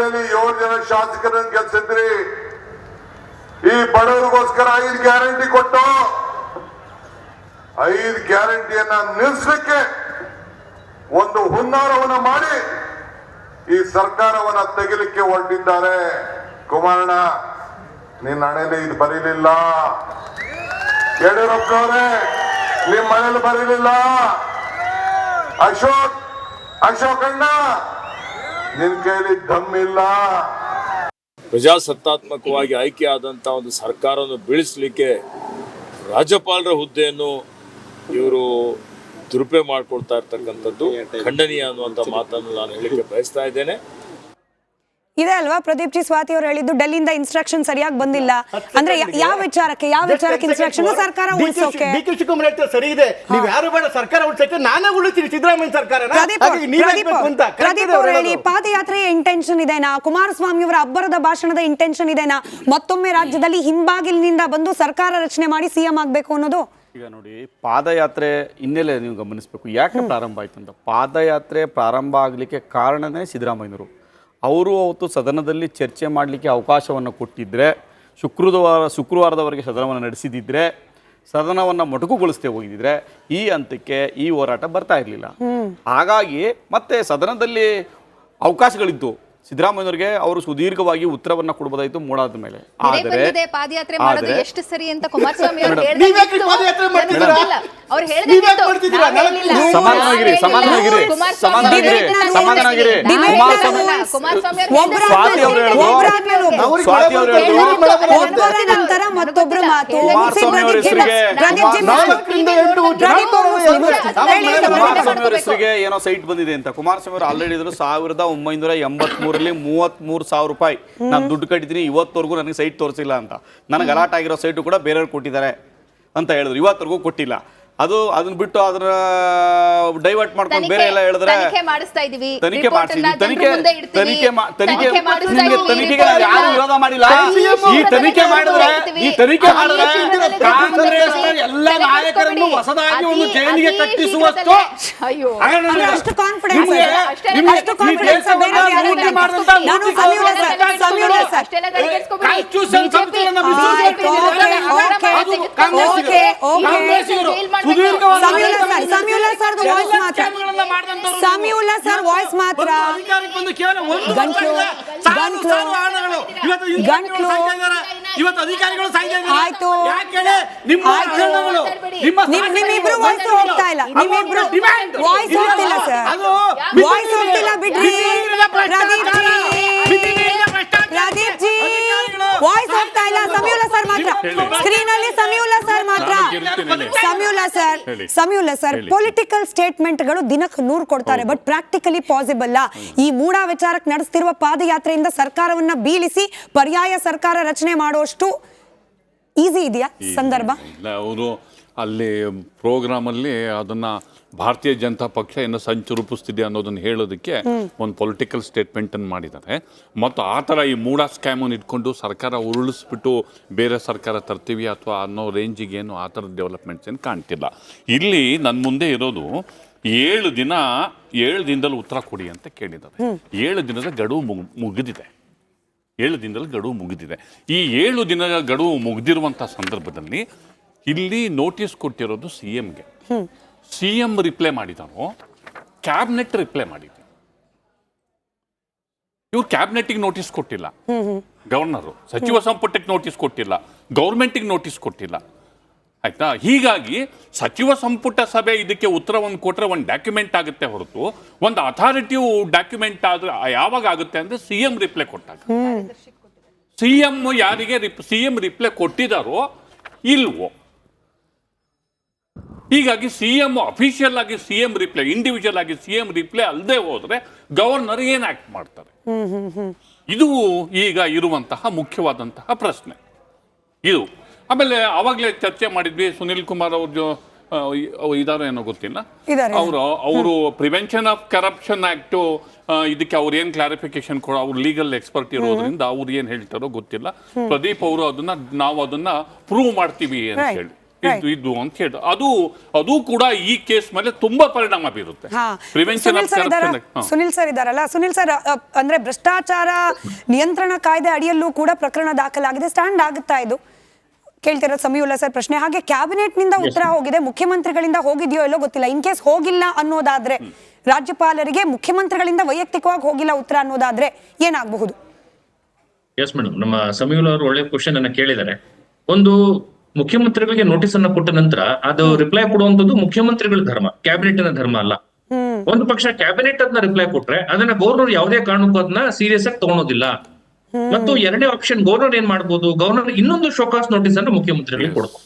ಅವಧಿಯಲ್ಲಿ 7 ಜನ ಶಾಸಕರನ್ನು ಗೆಲ್ಸಿದ್ರಿ. ಈ ಬಡವರಿಗೋಸ್ಕರ 5 ಗ್ಯಾರಂಟಿ ಕೊಟ್ಟು 5 ಗ್ಯಾರಂಟಿಯನ್ನ ನಿಲ್ಲಿಸಲಿಕ್ಕೆ ಒಂದು ಹುನ್ನಾರವನ್ನ ಮಾಡಿ ಈ ಸರ್ಕಾರವನ್ನ ತೆಗಿಲಿಕ್ಕೆ ಹೊರಟಿದ್ದಾರೆ. ಕುಮಾರಣ್ಣ, ನಿನ್ನ ಹಣೆಯಲ್ಲಿ ಇದು ಬರೀಲಿಲ್ಲ. ಯಡಿಯೂರಪ್ಪನವರೇ, ನಿಮ್ಮ ಮನೇಲಿ ಬರೀಲಿಲ್ಲ. ಅಶೋಕಣ್ಣ, ನಿನ್ ಕೈಲಿ ದಮ್ಮಿಲ್ಲ. ಪ್ರಜಾಸತ್ತಾತ್ಮಕವಾಗಿ ಆಯ್ಕೆಯಾದಂಥ ಒಂದು ಸರ್ಕಾರವನ್ನು ಬೀಳಿಸಲಿಕ್ಕೆ ರಾಜ್ಯಪಾಲರ ಹುದ್ದೆಯನ್ನು ಇವರು ದುರುಪಯೋಗ ಮಾಡ್ಕೊಳ್ತಾ ಇರ್ತಕ್ಕಂಥದ್ದು ಖಂಡನೀಯ ಅನ್ನುವಂಥ ಮಾತನ್ನು ನಾನು ಹೇಳಿಕೆ ಬಯಸ್ತಾ ಇದ್ದೇನೆ. ಇದೆ ಅಲ್ವಾ ಪ್ರದೀಪ್ ಜಿ, ಸ್ವಾತಿ ಅವರು ಹೇಳಿದ್ದು ಡೆಲ್ಲಿಯಿಂದ ಇನ್ಸ್ಟ್ರಕ್ಷನ್ ಸರಿಯಾಗಿ ಬಂದಿಲ್ಲ ಅಂದ್ರೆ ಯಾವ ವಿಚಾರಕ್ಕೆ ಇನ್ಸ್ಟ್ರಕ್ಷನ್ ಸರ್ಕಾರ ಉಳಿಸೋಕೆ? ಡಿ ಕೆ ಶಿವಕುಮಾರ್ ಹೇಳ್ತಾರೆ ಸರಿ ಇದೆ, ನೀವು ಯಾರು ಬೇಡ ಸರ್ಕಾರ ಉಳಿಸಕ್ಕೆ ನಾನೇ ಉಳಿಸ್ತೀನಿ ಸಿದ್ದರಾಮಯ್ಯ ಸರ್ಕಾರ. ಪ್ರದೀಪ್ ಅವರು ಹೇಳಿ, ಪಾದಯಾತ್ರೆಯ ಇಂಟೆನ್ಷನ್ ಇದೆನಾ? ಕುಮಾರಸ್ವಾಮಿ ಅವರ ಅಬ್ಬರದ ಭಾಷಣದ ಇಂಟೆನ್ಷನ್ ಇದೆನಾ? ಮತ್ತೊಮ್ಮೆ ರಾಜ್ಯದಲ್ಲಿ ಹಿಂಬಾಗಿಲಿನಿಂದ ಬಂದು ಸರ್ಕಾರ ರಚನೆ ಮಾಡಿ ಸಿಎಂ ಆಗ್ಬೇಕು ಅನ್ನೋದು? ಈಗ ನೋಡಿ, ಪಾದಯಾತ್ರೆ ಹಿನ್ನೆಲೆ ನೀವು ಗಮನಿಸಬೇಕು. ಯಾಕೆ ಪ್ರಾರಂಭ ಆಯ್ತು ಅಂತ. ಪಾದಯಾತ್ರೆ ಪ್ರಾರಂಭ ಆಗಲಿಕ್ಕೆ ಕಾರಣನೇ ಸಿದ್ದರಾಮಯ್ಯನವರು. ಅವರು ಅವತ್ತು ಸದನದಲ್ಲಿ ಚರ್ಚೆ ಮಾಡಲಿಕ್ಕೆ ಅವಕಾಶವನ್ನು ಕೊಟ್ಟಿದ್ದರೆ, ಶುಕ್ರವಾರದವರೆಗೆ ಸದನವನ್ನು ನಡೆಸಿದಿದ್ರೆ, ಸದನವನ್ನು ಮೊಟಕುಗೊಳಿಸದೆ ಹೋಗಿದ್ದರೆ ಈ ಹಂತಕ್ಕೆ ಈ ಹೋರಾಟ ಬರ್ತಾ ಇರಲಿಲ್ಲ. ಹಾಗಾಗಿ ಮತ್ತೆ ಸದನದಲ್ಲಿ ಅವಕಾಶಗಳಿದ್ದು ಸಿದ್ದರಾಮಯ್ಯನವರಿಗೆ ಅವರು ಸುದೀರ್ಘವಾಗಿ ಉತ್ತರವನ್ನ ಕೊಡಬಹುದಾಯಿತು ಮೂಡಾದ ಮೇಲೆ. ಆದರೆ ಪಾದಯಾತ್ರೆ ಮಾಡೋದು ಎಷ್ಟು ಸರಿ ಅಂತ ಕುಮಾರಸ್ವಾಮಿ ಅವರು ಏನೋ ಸೈಟ್ ಬಂದಿದೆ ಅಂತ ಕುಮಾರಸ್ವಾಮಿ ಅವರು ಆಲ್ರೆಡಿ ಇದ್ರು 1983 33,000 ರೂಪಾಯಿ ನಾನು ದುಡ್ಡು ಕಟ್ಟಿದ್ದೀನಿ, ಇವತ್ತವರೆಗೂ ನನಗೆ ಸೈಟ್ ತೋರಿಸಿಲ್ಲ ಅಂತ. ನನಗೆ ಅಲಾಟ್ ಆಗಿರೋ ಸೈಟು ಕೂಡ ಬೇರೆಯವ್ರು ಕೊಟ್ಟಿದ್ದಾರೆ ಅಂತ ಹೇಳಿದ್ರು, ಇವತ್ತವರೆಗೂ ಕೊಟ್ಟಿಲ್ಲ. ಅದನ್ನ ಬಿಟ್ಟು ಅದನ್ನ ಡೈವರ್ಟ್ ಮಾಡ್ಕೊಂಡು ಬೇರೆ ಎಲ್ಲ ಹೇಳಿದ್ರೆ ತನಿಖೆ ತನಿಖೆಗೆ ಯಾರು ವಿರೋಧ ಮಾಡಿಲ್ಲ. ಈ ತನಿಖೆ ಮಾಡಿದ್ರೆ ಕಾಂಗ್ರೆಸ್ ಎಲ್ಲ ನಾಯಕರನ್ನು ಹೊಸದಾಗಿ ಒಂದು ಜೈಲಿಗೆ ಕಟ್ಟಿಸುವಷ್ಟು ಸಮೀವುಲ್ಲಾ ಸರ್, ಪೊಲಿಟಿಕಲ್ ಸ್ಟೇಟ್ಮೆಂಟ್ಗಳು ದಿನಕ್ಕೆ 100 ಕೊಡ್ತಾರೆ, ಬಟ್ ಪ್ರಾಕ್ಟಿಕಲಿ ಪಾಸಿಬಲ್. ಈ ಮೂಢ ವಿಚಾರಕ್ಕೆ ನಡೆಸ್ತಿರುವ ಪಾದಯಾತ್ರೆಯಿಂದ ಸರ್ಕಾರವನ್ನ ಬೀಳಿಸಿ ಪರ್ಯಾಯ ಸರ್ಕಾರ ರಚನೆ ಮಾಡುವಷ್ಟು ಈಸಿ ಇದೆಯಾ ಸಂದರ್ಭ? ಅವರು ಅಲ್ಲಿ ಪ್ರೋಗ್ರಾಮ್ ಅಲ್ಲಿ ಅದನ್ನ ಭಾರತೀಯ ಜನತಾ ಪಕ್ಷ ಏನು ಸಂಚು ರೂಪಿಸ್ತಿದೆ ಅನ್ನೋದನ್ನ ಹೇಳೋದಕ್ಕೆ ಒಂದು ಪೊಲಿಟಿಕಲ್ ಸ್ಟೇಟ್ಮೆಂಟ್ ಅನ್ನು ಮಾಡಿದ್ದಾರೆ. ಮತ್ತು ಆ ಥರ ಈ ಮೂಡ ಸ್ಕ್ಯಾಮನ್ನು ಇಟ್ಕೊಂಡು ಸರ್ಕಾರ ಉರುಳಿಸ್ಬಿಟ್ಟು ಬೇರೆ ಸರ್ಕಾರ ತರ್ತೀವಿ ಅಥವಾ ಅನ್ನೋ ರೇಂಜಿಗೆ ಏನು ಆ ಥರದ ಡೆವಲಪ್ಮೆಂಟ್ಸ್ ಏನು ಕಾಣ್ತಿಲ್ಲ. ಇಲ್ಲಿ ನನ್ನ ಮುಂದೆ ಇರೋದು 7 ದಿನದಲ್ಲಿ ಉತ್ತರ ಕೊಡಿ ಅಂತ ಕೇಳಿದ್ದಾರೆ. 7 ದಿನದ ಗಡುವು ಮುಗಿದಿದೆ. 7 ದಿನದಲ್ಲಿ ಗಡುವು ಮುಗಿದಿದೆ. ಈ 7 ದಿನದ ಗಡುವು ಮುಗಿದಿರುವಂಥ ಸಂದರ್ಭದಲ್ಲಿ ಇಲ್ಲಿ ನೋಟಿಸ್ ಕೊಟ್ಟಿರೋದು ಸಿಎಂಗೆ. ಸಿಎಂ ರಿಪ್ಲೈ ಮಾಡಿದಾರೋ, ಕ್ಯಾಬಿನೆಟ್ ರಿಪ್ಲೈ ಮಾಡಿದ್ರು. ಇವ್ರು ಕ್ಯಾಬಿನೆಟ್ಗೆ ನೋಟಿಸ್ ಕೊಟ್ಟಿಲ್ಲ, ಗವರ್ನರು ಸಚಿವ ಸಂಪುಟಕ್ಕೆ ನೋಟಿಸ್ ಕೊಟ್ಟಿಲ್ಲ, ಗೌರ್ಮೆಂಟಿಗೆ ನೋಟಿಸ್ ಕೊಟ್ಟಿಲ್ಲ. ಆಯ್ತಾ? ಹೀಗಾಗಿ ಸಚಿವ ಸಂಪುಟ ಸಭೆ ಇದಕ್ಕೆ ಉತ್ತರವನ್ನು ಕೊಟ್ಟರೆ ಒಂದು ಡಾಕ್ಯುಮೆಂಟ್ ಆಗುತ್ತೆ ಹೊರತು ಒಂದು ಅಥಾರಿಟಿವ್ ಡಾಕ್ಯುಮೆಂಟ್ ಆದ್ರೆ ಯಾವಾಗ ಆಗುತ್ತೆ ಅಂದ್ರೆ ಸಿಎಂ ರಿಪ್ಲೈ ಕೊಟ್ಟಾಗ. ಸಿಎಂ ಯಾರಿಗೆ ಸಿಎಂ ರಿಪ್ಲೈ ಕೊಟ್ಟಿದಾರೋ ಇಲ್ವೋ. ಹೀಗಾಗಿ ಸಿಎಂ ಅಫಿಷಿಯಲ್ ಆಗಿ ಸಿಎಂ ರಿಪ್ಲೈ, ಇಂಡಿವಿಜುವಲ್ ಆಗಿ ಸಿಎಂ ರಿಪ್ಲೈ ಅಲ್ಲದೆ ಹೋದ್ರೆ ಗವರ್ನರ್ ಏನ್ ಆಕ್ಟ್ ಮಾಡ್ತಾರೆ? ಇದು ಈಗ ಇರುವಂತಹ ಮುಖ್ಯವಾದಂತಹ ಪ್ರಶ್ನೆ ಇದು. ಆಮೇಲೆ ಅವಾಗಲೇ ಚರ್ಚೆ ಮಾಡಿದ್ವಿ, ಸುನಿಲ್ ಕುಮಾರ್ ಅವ್ರ ಇದಾರೋ ಏನೋ ಗೊತ್ತಿಲ್ಲ, ಅವರು ಪ್ರಿವೆನ್ಷನ್ ಆಫ್ ಕರಪ್ಷನ್ ಆಕ್ಟ್ ಇದಕ್ಕೆ ಅವ್ರು ಏನ್ ಕ್ಲಾರಿಫಿಕೇಶನ್ ಕೊಡೋ, ಅವ್ರು ಲೀಗಲ್ ಎಕ್ಸ್ಪರ್ಟ್ ಇರೋದ್ರಿಂದ ಅವ್ರು ಏನ್ ಹೇಳ್ತಾರೋ ಗೊತ್ತಿಲ್ಲ. ಪ್ರದೀಪ್ ಅವರು ನಾವು ಅದನ್ನ ಪ್ರೂವ್ ಮಾಡ್ತೀವಿ ಅಂತ ಇದು ಅಂತ ಹೇಳಿ ಅದು ಕೂಡ ಈ ಕೇಸ್ ಮೇಲೆ ತುಂಬಾ ಪರಿಣಾಮ ಬೀರುತ್ತೆ. Prevention of corruption. Sunil sir ಇದಾರಲ್ಲ, ಸುನಿಲ್ ಸರ್, ಅಂದ್ರೆ ಭ್ರಷ್ಟಾಚಾರ ನಿಯಂತ್ರಣ ಕಾಯ್ದೆ ಅಡಿಯಲ್ಲೂ ಕೂಡ ಪ್ರಕರಣ ದಾಖಲಾಗಿದೆ. ಸ್ಟ್ಯಾಂಡ್ ಆಗುತ್ತಾ ಇದು? ಕೇಳ್ತಿರೋ ಸಮೀವುಲ್ಲಾ ಸರ್ ಪ್ರಶ್ನೆ. ಹಾಗೆ ಕ್ಯಾಬಿನೆಟ್ ನಿಂದ ಉತ್ತರ ಹೋಗಿದೆ, ಮುಖ್ಯಮಂತ್ರಿಗಳಿಂದ ಹೋಗಿದೆಯೋ ಎಲ್ಲೋ ಗೊತ್ತಿಲ್ಲ. ಇನ್ ಕೇಸ್ ಹೋಗಿಲ್ಲ ಅನ್ನೋದಾದ್ರೆ, ರಾಜ್ಯಪಾಲರಿಗೆ ಮುಖ್ಯಮಂತ್ರಿಗಳಿಂದ ವೈಯಕ್ತಿಕವಾಗಿ ಹೋಗಿಲ್ಲ ಉತ್ತರ ಅನ್ನೋದಾದ್ರೆ ಏನಾಗಬಹುದು? ಎಸ್ ಮೇಡಮ್, ನಮ್ಮ ಸಮೀವುಲ್ಲಾ ಅವರು ಒಳ್ಳೆ ಕ್ವಶನ್ ಅನ್ನ ಕೇಳಿದ್ದಾರೆ. ಒಂದು ಮುಖ್ಯಮಂತ್ರಿಗಳಿಗೆ ನೋಟಿಸ್ ಅನ್ನ ಕೊಟ್ಟ ನಂತರ ಅದು ರಿಪ್ಲೈ ಕೊಡುವಂತದ್ದು ಮುಖ್ಯಮಂತ್ರಿಗಳ ಧರ್ಮ, ಕ್ಯಾಬಿನೆಟ್ ನ ಧರ್ಮ ಅಲ್ಲ. ಒಂದು ಪಕ್ಷ ಕ್ಯಾಬಿನೆಟ್ ಅದನ್ನ ರಿಪ್ಲೈ ಕೊಟ್ರೆ ಅದನ್ನ ಗವರ್ನರ್ ಯಾವುದೇ ಕಾರಣಕ್ಕೂ ಅದನ್ನ ಸೀರಿಯಸ್ ಆಗಿ ತಗೊಳೋದಿಲ್ಲ. ಮತ್ತು ಎರಡನೇ ಆಪ್ಷನ್, ಗವರ್ನರ್ ಏನ್ ಮಾಡ್ಬೋದು, ಗವರ್ನರ್ ಇನ್ನೊಂದು ಶೋಕಾಸ್ ನೋಟಿಸ್ ಅನ್ನು ಮುಖ್ಯಮಂತ್ರಿಗಳಿಗೆ ಕೊಡ್ಬೋದು.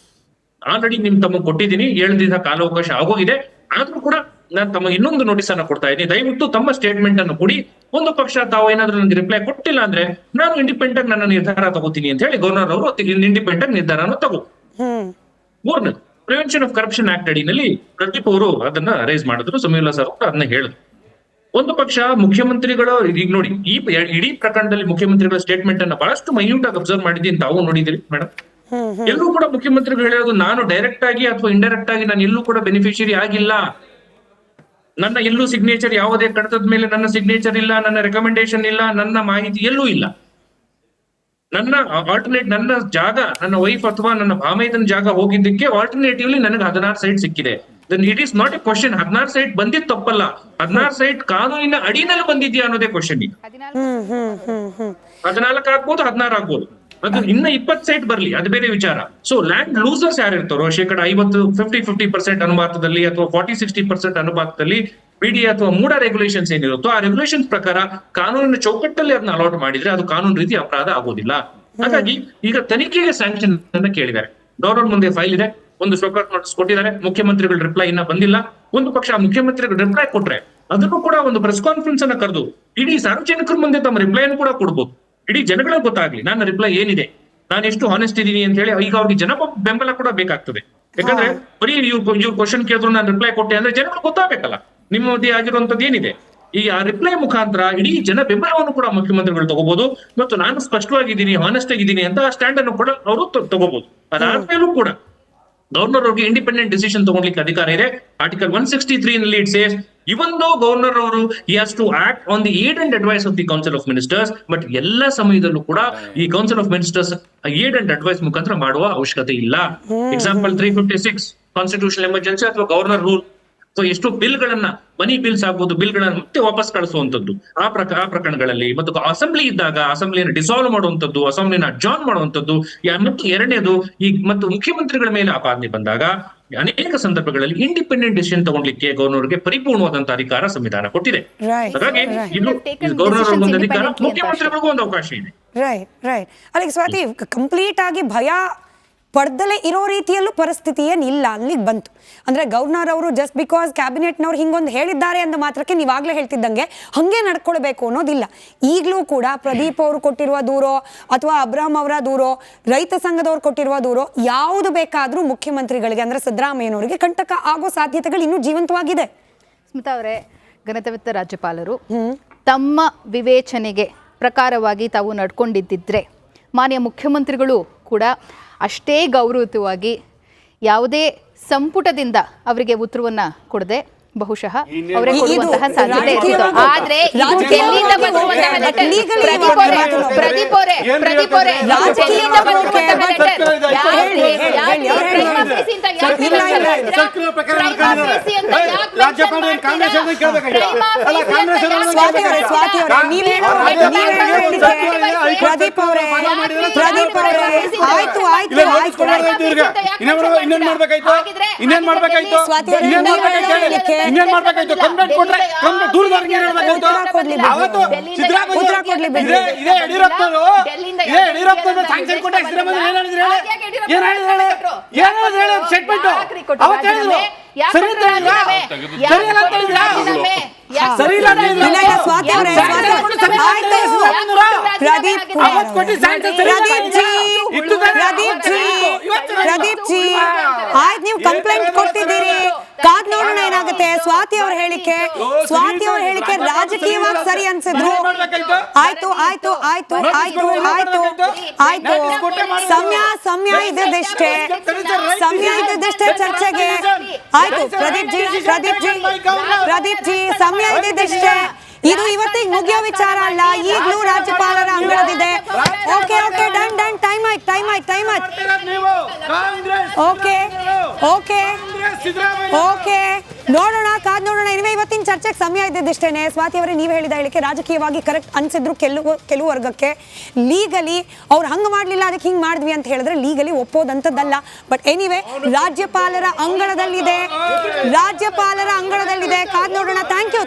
ಆಲ್ರೆಡಿ ತಮಗೆ ಕೊಟ್ಟಿದ್ದೀನಿ, 7 ದಿವಸ ಕಾಲಾವಕಾಶ ಆಗೋಗಿದೆ, ಆದ್ರೂ ಕೂಡ ನಾನು ತಮಗೆ ಇನ್ನೊಂದು ನೋಟಿಸ್ ಅನ್ನ ಕೊಡ್ತಾ ಇದ್ದೀನಿ, ದಯವಿಟ್ಟು ತಮ್ಮ ಸ್ಟೇಟ್ಮೆಂಟ್ ಅನ್ನು ಕೊಡಿ. ಒಂದು ಪಕ್ಷ ತಾವು ಏನಾದ್ರೂ ನನಗೆ ರಿಪ್ಲೈ ಕೊಟ್ಟಿಲ್ಲ ಅಂದ್ರೆ ನಾನು ಇಂಡಿಪೆಂಡೆಂಟ್ ಆಗಿ ನನ್ನ ನಿರ್ಧಾರ ತಗೋತೀನಿ ಅಂತ ಹೇಳಿ ಗವರ್ನರ್ ಅವರು ಇಂಡಿಪೆಂಡೆಂಟ್ ಆಗಿ ನಿರ್ಧಾರನ ತಗೋ. ಮೂರನೇದು, ಪ್ರಿವೆನ್ಷನ್ ಆಫ್ ಕರಪ್ಷನ್ ಆಕ್ಟ್ ಅಡಿನಲ್ಲಿ ಪ್ರದೀಪ್ ಅವರು ಅದನ್ನ ರೈಸ್ ಮಾಡಿದ್ರು, ಸಮೀವುಲ್ಲಾ ಸರ್ ಅದನ್ನ ಹೇಳಿದ್ರು. ಒಂದು ಪಕ್ಷ ಮುಖ್ಯಮಂತ್ರಿಗಳು, ಈಗ ನೋಡಿ ಈ ಇಡೀ ಪ್ರಕರಣದಲ್ಲಿ ಮುಖ್ಯಮಂತ್ರಿಗಳ ಸ್ಟೇಟ್ಮೆಂಟ್ ಅನ್ನ ಬಹಳಷ್ಟು ಮೈನ್ಯೂಟ್ ಆಗಿ ಅಬ್ಸರ್ವ್ ಮಾಡಿದ್ದೀನಿ, ತಾವು ನೋಡಿದಿರಿ ಮೇಡಮ್. ಎಲ್ಲೂ ಕೂಡ ಮುಖ್ಯಮಂತ್ರಿಗಳು ಹೇಳೋದು ನಾನು ಡೈರೆಕ್ಟ್ ಆಗಿ ಅಥವಾ ಇಂಡೈರೆಕ್ಟ್ ಆಗಿ ನಾನು ಎಲ್ಲೂ ಕೂಡ ಬೆನಿಫಿಷಿಯರಿ ಆಗಿಲ್ಲ, ನನ್ನ ಎಲ್ಲೂ ಸಿಗ್ನೇಚರ್, ಯಾವುದೇ ಕಡತದ ಮೇಲೆ ನನ್ನ ಸಿಗ್ನೇಚರ್ ಇಲ್ಲ, ನನ್ನ ರೆಕಮೆಂಡೇಶನ್ ಇಲ್ಲ, ನನ್ನ ಮಾಹಿತಿ ಎಲ್ಲೂ ಇಲ್ಲ. ನನ್ನ ಆಲ್ಟರ್ನೇಟ್, ನನ್ನ ಜಾಗ, ನನ್ನ ವೈಫ್ ಅಥವಾ ನನ್ನ ಭಾಮೈದನ ಜಾಗ ಹೋಗಿದ್ದಕ್ಕೆ ಆಲ್ಟರ್ನೇಟಿವ್ಲಿ ನನಗೆ 16 ಸೈಟ್ ಸಿಕ್ಕಿದೆ. Then it is not a question. 16 site ಬಂದಿದ್ ತಪ್ಪಲ್ಲ, 16 ಸೈಟ್ ಕಾನೂನಿನ ಅಡಿನಲ್ಲಿ ಬಂದಿದ್ಯಾ ಅನ್ನೋದೇ ಕ್ವಶನ್. ಈಗ 14 ಆಗ್ಬೋದು, 16 ಆಗ್ಬೋದು, ಅದು ಇನ್ನ 20 ಸೈಟ್ ಬರ್ಲಿ, ಅದು ಬೇರೆ ವಿಚಾರ. ಸೊ ಲ್ಯಾಂಡ್ ಲೂಸರ್ಸ್ ಯಾರು ಇರ್ತಾರೋ, 50% ಅನುಪಾತದಲ್ಲಿ ಅಥವಾ 40-60% ಅನುಪಾತದಲ್ಲಿ ಬಿಡಿ ಅಥವಾ ಮೂಡ ರೆಗ್ಯುಲೇಷನ್ಸ್ ಏನಿರುತ್ತೋ ಆ ರೆಗ್ಯುಲೇಷನ್ಸ್ ಪ್ರಕಾರ ಕಾನೂನಿನ ಚೌಕಟ್ಟಲ್ಲಿ ಅದನ್ನ ಅಲಾಟ್ ಮಾಡಿದ್ರೆ ಅದು ಕಾನೂನು ರೀತಿ ಅಪರಾಧ ಆಗೋದಿಲ್ಲ. ಹಾಗಾಗಿ ಈಗ ತನಿಖೆಗೆ ಸ್ಯಾಂಕ್ಷನ್ ಅನ್ನ ಕೇಳಿದ್ದಾರೆ, ಗವರ್ನರ್ ಮುಂದೆ ಫೈಲ್ ಇದೆ, ಒಂದು ಶೋಕಾಸ್ ನೋಟಿಸ್ ಕೊಟ್ಟಿದ್ದಾರೆ, ಮುಖ್ಯಮಂತ್ರಿಗಳ ರಿಪ್ಲೈ ಇನ್ನ ಬಂದಿಲ್ಲ. ಒಂದು ಪಕ್ಷ ಮುಖ್ಯಮಂತ್ರಿಗಳು ರಿಪ್ಲೈ ಕೊಟ್ರೆ ಅದನ್ನು ಕೂಡ ಒಂದು ಪ್ರೆಸ್ ಕಾನ್ಫರೆನ್ಸ್ ಅನ್ನ ಕರೆದು ಇಡೀ ಸಾರ್ವಜನಿಕರ ಮುಂದೆ ತಮ್ಮ ರಿಪ್ಲೈ ಅನ್ನು ಕೂಡ ಕೊಡ್ಬೋದು, ಇಡೀ ಜನಗಳಿಗೆ ಗೊತ್ತಾಗ್ಲಿ ನನ್ನ ರಿಪ್ಲೈ ಏನಿದೆ, ನಾನು ಎಷ್ಟು ಹಾನೆಸ್ಟ್ ಇದೀನಿ ಅಂತ ಹೇಳಿ. ಈಗ ಅವ್ರಿಗೆ ಜನ ಬೆಂಬಲ ಕೂಡ ಬೇಕಾಗ್ತದೆ, ಯಾಕಂದ್ರೆ ಬರೀ ಇವ್ರು ಕ್ವಶನ್ ಕೇಳಿದ್ರು ನಾನು ರಿಪ್ಲೈ ಕೊಟ್ಟೆ ಅಂದ್ರೆ ಜನಗಳು ಗೊತ್ತಾಗಬೇಕಲ್ಲ ನಿಮ್ಮ ಮಧ್ಯೆ ಆಗಿರುವಂತದ್ದು ಏನಿದೆ. ಈ ಆ ರಿಪ್ಲೈ ಮುಖಾಂತರ ಇಡೀ ಜನ ಬೆಂಬಲವನ್ನು ಕೂಡ ಮುಖ್ಯಮಂತ್ರಿಗಳು ತಗೋಬಹುದು, ಮತ್ತು ನಾನು ಸ್ಪಷ್ಟವಾಗಿದ್ದೀನಿ, ಹಾನೆಸ್ಟ್ ಆಗಿದ್ದೀನಿ ಅಂತ ಆ ಸ್ಟ್ಯಾಂಡ್ ಅನ್ನು ಕೂಡ ಅವರು ತಗೋಬಹುದು. ಅದಾದ್ಮೇಲೂ ಕೂಡ ಗವರ್ನರ್ ಅವರಿಗೆ ಇಂಡಿಪೆಂಡೆಂಟ್ ಡಿಸಿಷನ್ ತಗೊಳ್ಳಿಕ್ಕೆ ಅಧಿಕಾರ ಇದೆ. ಆರ್ಟಿಕಲ್ 163 ನಲ್ಲಿ ಇಟ್ ಸೇಸ್, ಇವನ್ ದೋ ಗವರ್ನರ್ ಅವರು he has to act on the aid and advice of the council of ministers, but ಎಲ್ಲ ಸಮಯದಲ್ಲೂ ಕೂಡ ಈ council of ministers aid and advice ಮುಖಾಂತರ ಮಾಡುವ ಅವಶ್ಯಕತೆ ಇಲ್ಲ. ಎಕ್ಸಾಂಪಲ್ 356 ಕಾನ್ಸ್ಟಿಟ್ಯೂಷನಲ್ ಎಮರ್ಜೆನ್ಸಿ ಅಥವಾ ಗವರ್ನರ್ ರೂಲ್. ಸೊ ಎಷ್ಟು ಬಿಲ್ಗಳನ್ನ, ಮನಿ ಬಿಲ್ಸ್ ಆಗ್ಬೋದು, ಬಿಲ್ಗಳನ್ನ ಮತ್ತೆ ವಾಪಸ್ ಕಳಿಸುವಂತದ್ದು ಆ ಪ್ರಕರಣಗಳಲ್ಲಿ, ಮತ್ತು ಅಸೆಂಬ್ಲಿ ಇದ್ದಾಗ ಅಸೆಂಬ್ಲಿಯನ್ನು ಡಿಸಾಲ್ವ್ ಮಾಡುವಂತದ್ದು, ಅಸೆಂಬ್ಲಿನ ಅಡ್ಜಾರ್ನ್ ಮಾಡುವಂತದ್ದು. ಮತ್ತು ಎರಡನೇದು, ಈ ಮತ್ತು ಮುಖ್ಯಮಂತ್ರಿಗಳ ಮೇಲೆ ಆಪಾದನೆ ಬಂದಾಗ ಅನೇಕ ಸಂದರ್ಭಗಳಲ್ಲಿ ಇಂಡಿಪೆಂಡೆಂಟ್ ಡಿಸಿಷನ್ ತಗೊಳ್ಳಿಕ್ಕೆ ಗವರ್ನರ್ಗೆ ಪರಿಪೂರ್ಣವಾದಂತಹ ಅಧಿಕಾರ ಸಂವಿಧಾನ ಕೊಟ್ಟಿದೆ. ಹಾಗಾಗಿ ಇದು ಗವರ್ನರ್ ಒಂದು ಅಧಿಕಾರ, ಮುಖ್ಯಮಂತ್ರಿಗಳಿಗೂ ಒಂದು ಅವಕಾಶ ಇದೆ. ರೈಟ್. ಅಲ್ಲಿಗೆ ಸ್ವಾತಿ, ಕಂಪ್ಲೀಟ್ ಆಗಿ ಭಯ ಪಡ್ದಲೇ ಇರೋ ರೀತಿಯಲ್ಲೂ ಪರಿಸ್ಥಿತಿ ಏನಿಲ್ಲ, ಅಲ್ಲಿಗೆ ಬಂತು. ಅಂದ್ರೆ ಗವರ್ನರ್ ಅವರು ಜಸ್ಟ್ ಬಿಕಾಸ್ ಕ್ಯಾಬಿನೆಟ್ನವ್ರು ಹಿಂಗೊಂದು ಹೇಳಿದ್ದಾರೆ ಅಂದ ಮಾತ್ರಕ್ಕೆ ನೀವಾಗಲೇ ಹೇಳ್ತಿದ್ದಂಗೆ ಹಂಗೆ ನಡ್ಕೊಳ್ಬೇಕು ಅನ್ನೋದಿಲ್ಲ. ಈಗಲೂ ಕೂಡ ಪ್ರದೀಪ್ ಅವರು ಕೊಟ್ಟಿರುವ ದೂರೋ ಅಥವಾ ಅಬ್ರಾಹಂ ಅವರ ದೂರೋ, ರೈತ ಸಂಘದವ್ರು ಕೊಟ್ಟಿರುವ ದೂರೋ, ಯಾವುದು ಬೇಕಾದ್ರೂ ಮುಖ್ಯಮಂತ್ರಿಗಳಿಗೆ ಅಂದ್ರೆ ಸಿದ್ದರಾಮಯ್ಯನವರಿಗೆ ಕಂಟಕ ಆಗೋ ಸಾಧ್ಯತೆಗಳು ಇನ್ನೂ ಜೀವಂತವಾಗಿದೆ. ಸ್ಮಿತಾ ಅವರೇ, ಘನತೆವೆತ್ತ ರಾಜ್ಯಪಾಲರು ತಮ್ಮ ವಿವೇಚನೆಗೆ ಪ್ರಕಾರವಾಗಿ ತಾವು ನಡ್ಕೊಂಡಿದ್ದಿದ್ರೆ ಮಾನ್ಯ ಮುಖ್ಯಮಂತ್ರಿಗಳು ಕೂಡ ಅಷ್ಟೇ ಗೌರವಯುತವಾಗಿ ಯಾವುದೇ ಸಂಪುಟದಿಂದ ಅವರಿಗೆ ಉತ್ತರವನ್ನ ಕೊಡದೆ ಬಹುಶಃ ಅವರೇ ಕೊಡುವಂತಹ ಸಾಧ್ಯತೆ ಇತ್ತು. ಆದ್ರೆ ಇದು ಡೆಲ್ಲಿಯಿಂದ ಬಂದಿರುವಂತಹ ಲೆಟರ್, ಪ್ರದೀಪ್ ಅವರೇ ಡೆಲ್ಲಿಯಿಂದ ಬಂದಿರುವಂತಹ ಲೆಟರ್ ಇನ್ನೇನ್ ಮಾಡ್ಬೇಕಾಯ್ತು? ಇನ್ನೇನ್ ಮಾಡ್ಬೇಕಾಯ್ತು? ಕಂಪ್ಲೇಂಟ್ ಕೊಟ್ರೆ ದೂರದವ್ರಿಗೆ ಅವತ್ತು ಸಿದ್ದರಾಮಯ್ಯ ಇದೇ ಯಡಿಯೂರಪ್ಪನವರು ಸ್ಯಾಂಕ್ಷನ್ ಕೊಟ್ಟ ಸಿದ್ದರಾಮಯ್ಯ ಏನ್ ಹೇಳಿದ್ರು ಸ್ಟೇಟ್ಮೆಂಟ್ ಅವತ್ತು ಹೇಳಿದ್ರು ಸರಿ ಪ್ರದೀಪ್ ಜಿ, ಆಯ್ತು ನೀವು ಕಂಪ್ಲೇಂಟ್ ಕೊಟ್ಟಿದ್ದೀರಿ, ಕಾದ್ ನೋಡೋಣ ಏನಾಗುತ್ತೆ. ಸ್ವಾತಿ ಅವ್ರ ಹೇಳಿಕೆ ರಾಜಕೀಯವಾಗಿ ಸರಿ ಅನ್ಸಿದ್ರು. ಆಯ್ತು ಆಯ್ತು ಆಯ್ತು ಆಯ್ತು ಆಯ್ತು ಆಯ್ತು ಸಮಯ ಇದ್ದಷ್ಟೇ ಚರ್ಚೆಗೆ. ಆಯ್ತು ಪ್ರದೀಪ್ ಜಿ ಸಮಯ ಇದ್ದಷ್ಟೇ. ಇದು ಇವತ್ತಿಗೆ ಮುಗಿಯೋ ವಿಚಾರ ಅಲ್ಲ, ಈಗಲೂ ರಾಜ್ಯಪಾಲರ ಅಂಗಳದಿದೆ. ಓಕೆ ಡನ್ ಟೈಮ್ ಆಯ್ತು ಓಕೆ ನೋಡೋಣ, ಕಾದ್ ನೋಡೋಣ. ಇನ್ವೇ ಇವತ್ತಿನ ಚರ್ಚೆಗೆ ಸಮಯ ಇದ್ದಿದ್ದೇನೆ. ಸ್ವಾತಿ ಅವರೇ, ನೀವು ಹೇಳಿದ ಹೇಳಿಕೆ ರಾಜಕೀಯವಾಗಿ ಕರೆಕ್ಟ್ ಅನ್ಸಿದ್ರು ಕೆಲವು ವರ್ಗಕ್ಕೆ. ಲೀಗಲಿ ಅವ್ರು ಹಂಗ ಮಾಡ್ಲಿಲ್ಲ, ಅದಕ್ಕೆ ಹಿಂಗ್ ಮಾಡಿದ್ವಿ ಅಂತ ಹೇಳಿದ್ರೆ ಲೀಗಲಿ ಒಪ್ಪೋದಂಥದ್ದಲ್ಲ. ಬಟ್ ಎನಿವೇ, ರಾಜ್ಯಪಾಲರ ಅಂಗಳದಲ್ಲಿದೆ. ಕಾದ್ ನೋಡೋಣ. Thank you